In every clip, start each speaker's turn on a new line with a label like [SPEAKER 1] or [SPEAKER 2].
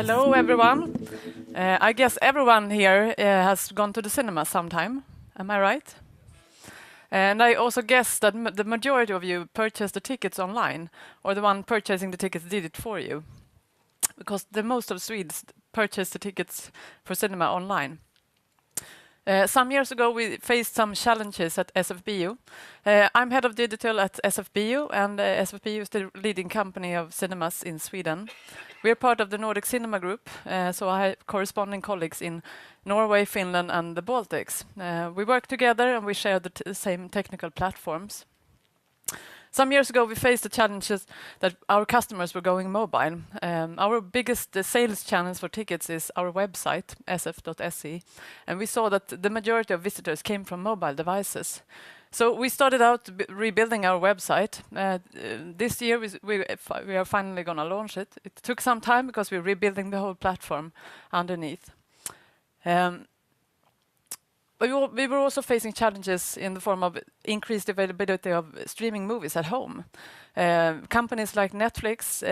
[SPEAKER 1] Hello, everyone. I guess everyone here has gone to the cinema sometime. Am I right? And I also guess that the majority of you purchased the tickets online, or the one purchasing the tickets did it for you, because the most of Swedes purchase the tickets for cinema online. Some years ago, we faced some challenges at SFBU. I'm head of digital at SFBU, and SFBU is the leading company of cinemas in Sweden. We're part of the Nordic Cinema Group, so I have corresponding colleagues in Norway, Finland, and the Baltics. We work together and we share the same technical platforms. Some years ago, we faced the challenges that our customers were going mobile. Our biggest sales channel for tickets is our website, sf.se, and we saw that the majority of visitors came from mobile devices. So we started out rebuilding our website. This year, we are finally going to launch it. It took some time because we're rebuilding the whole platform underneath. We were also facing challenges in the form of increased availability of streaming movies at home. Companies like Netflix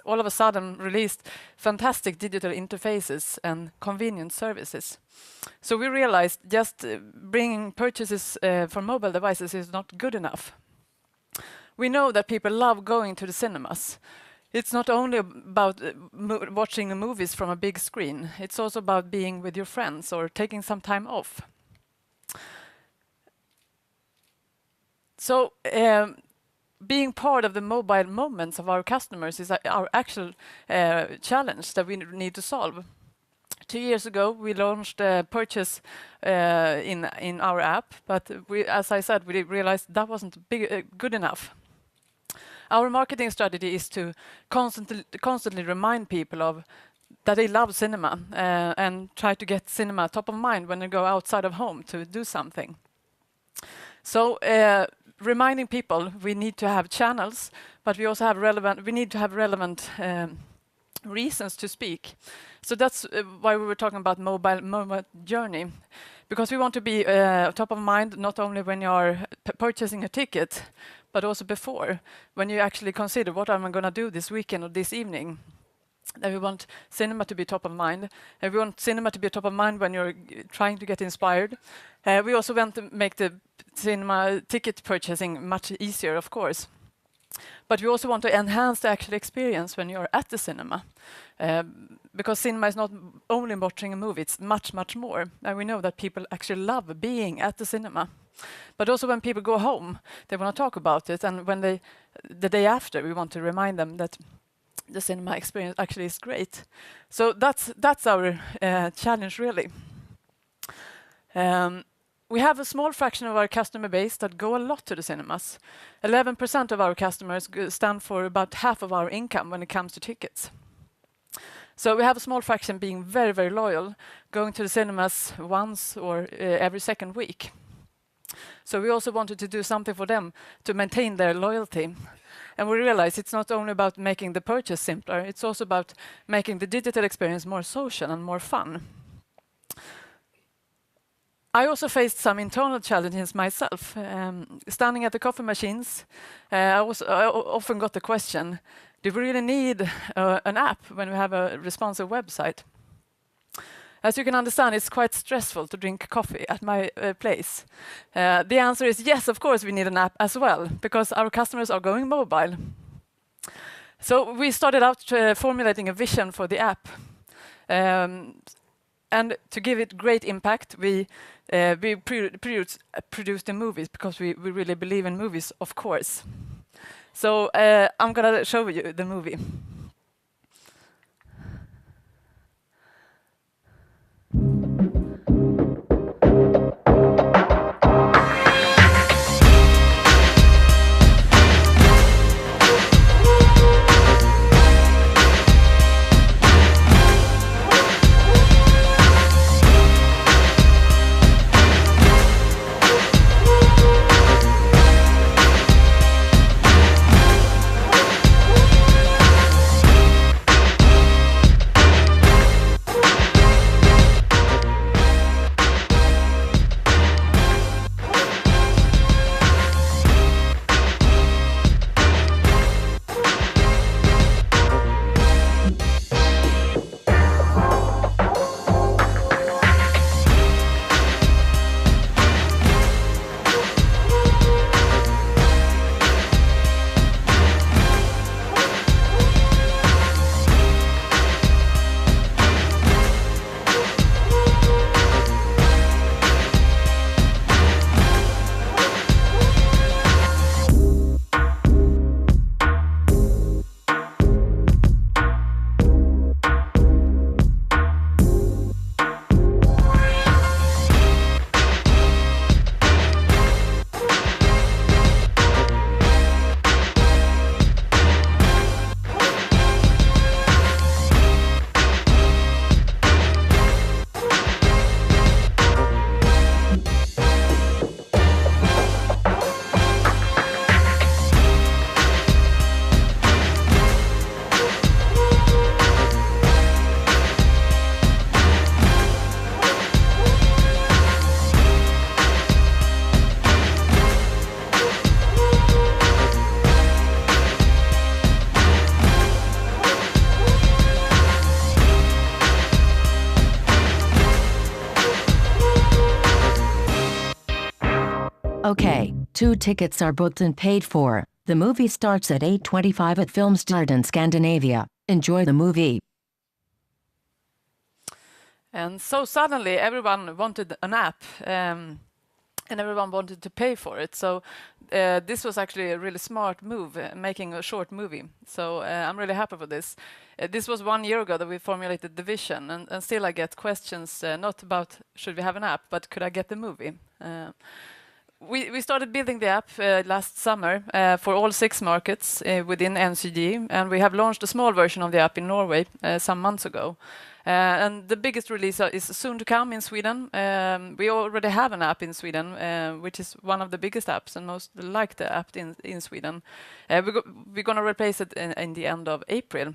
[SPEAKER 1] all of a sudden released fantastic digital interfaces and convenient services. So we realized just bringing purchases for mobile devices is not good enough. We know that people love going to the cinemas. It's not only about watching movies from a big screen. It's also about being with your friends or taking some time off. So being part of the mobile moments of our customers is our actual challenge that we need to solve. 2 years ago, we launched a purchase in our app, but as I said, we realized that wasn't good enough. Our marketing strategy is to constantly remind people of that they love cinema and try to get cinema top of mind when they go outside of home to do something. So reminding people we need to have channels, but we also have need to have relevant reasons to speak. So that's why we were talking about mobile journey, because we want to be top of mind not only when you are purchasing a ticket, but also before, when you actually consider what am I going to do this weekend or this evening. And we want cinema to be top of mind. And we want cinema to be top of mind when you're trying to get inspired. We also want to make the cinema ticket purchasing much easier, of course. But we also want to enhance the actual experience when you're at the cinema. Because cinema is not only watching a movie, it's much, much more. And we know that people actually love being at the cinema. But also when people go home, they want to talk about it. And when the day after, we want to remind them that the cinema experience actually is great. So that's our challenge, really. We have a small fraction of our customer base that go a lot to the cinemas. 11% of our customers stand for about half of our income when it comes to tickets. So we have a small fraction being very, very loyal, going to the cinemas once or every second week. So we also wanted to do something for them to maintain their loyalty. And we realized it's not only about making the purchase simpler, it's also about making the digital experience more social and more fun. I also faced some internal challenges myself. Standing at the coffee machines, I often got the question, do we really need an app when we have a responsive website? As you can understand, it's quite stressful to drink coffee at my place. The answer is yes, of course we need an app as well, because our customers are going mobile. So we started out formulating a vision for the app. And to give it great impact, we produce the movies, because we really believe in movies, of course. So I'm going to show you the movie.
[SPEAKER 2] Okay, 2 tickets are booked and paid for. The movie starts at 8:25 at Filmstad in Scandinavia. Enjoy the movie.
[SPEAKER 1] And so suddenly everyone wanted an app, and everyone wanted to pay for it. So this was actually a really smart move, making a short movie. So I'm really happy with this. This was 1 year ago that we formulated the vision, and still I get questions, not about should we have an app, but could I get the movie? We started building the app last summer for all 6 markets within NCG, and we have launched a small version of the app in Norway some months ago. And the biggest release is soon to come in Sweden. We already have an app in Sweden, which is one of the biggest apps and most liked app in Sweden. We're going to replace it in the end of April.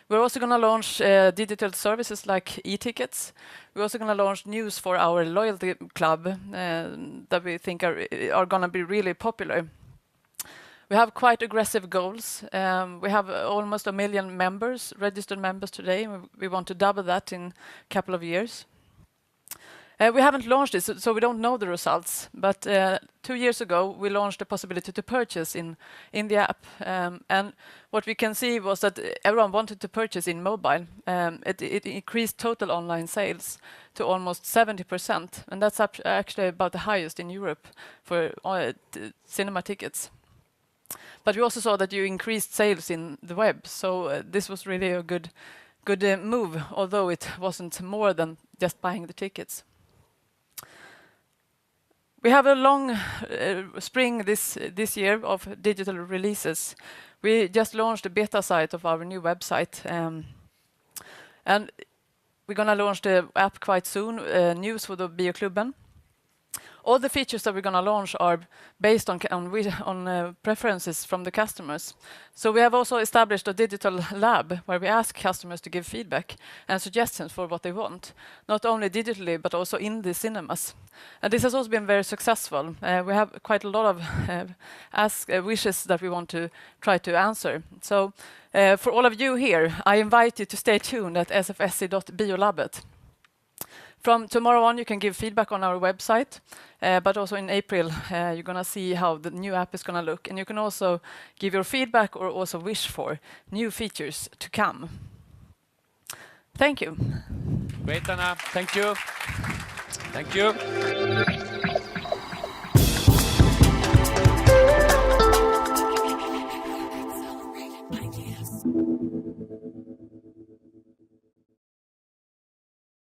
[SPEAKER 1] We're also going to launch digital services like e-tickets. We're also going to launch news for our loyalty club that we think are going to be really popular. We have quite aggressive goals. We have almost 1 million members, registered members today. We want to double that in a couple of years. We haven't launched it, so we don't know the results. But 2 years ago, we launched the possibility to purchase in the app. And what we can see was that everyone wanted to purchase in mobile. It increased total online sales to almost 70%. And that's actually about the highest in Europe for cinema tickets. But we also saw that you increased sales in the web. So this was really a good move, although it wasn't more than just buying the tickets. We have a long spring this year of digital releases. We just launched a beta site of our new website. And we're going to launch the app quite soon, news for the Bioklubben. All the features that we're going to launch are based on preferences from the customers. So we have also established a digital lab where we ask customers to give feedback and suggestions for what they want, not only digitally but also in the cinemas. And this has also been very successful. We have quite a lot of wishes that we want to try to answer. So for all of you here, I invite you to stay tuned at sfsc.biolabbet. From tomorrow on, you can give feedback on our website, but also in April, you're going to see how the new app is going to look. And you can also give your feedback or also wish for new features to come. Thank you.
[SPEAKER 3] Great, Anna. Thank you. Thank you.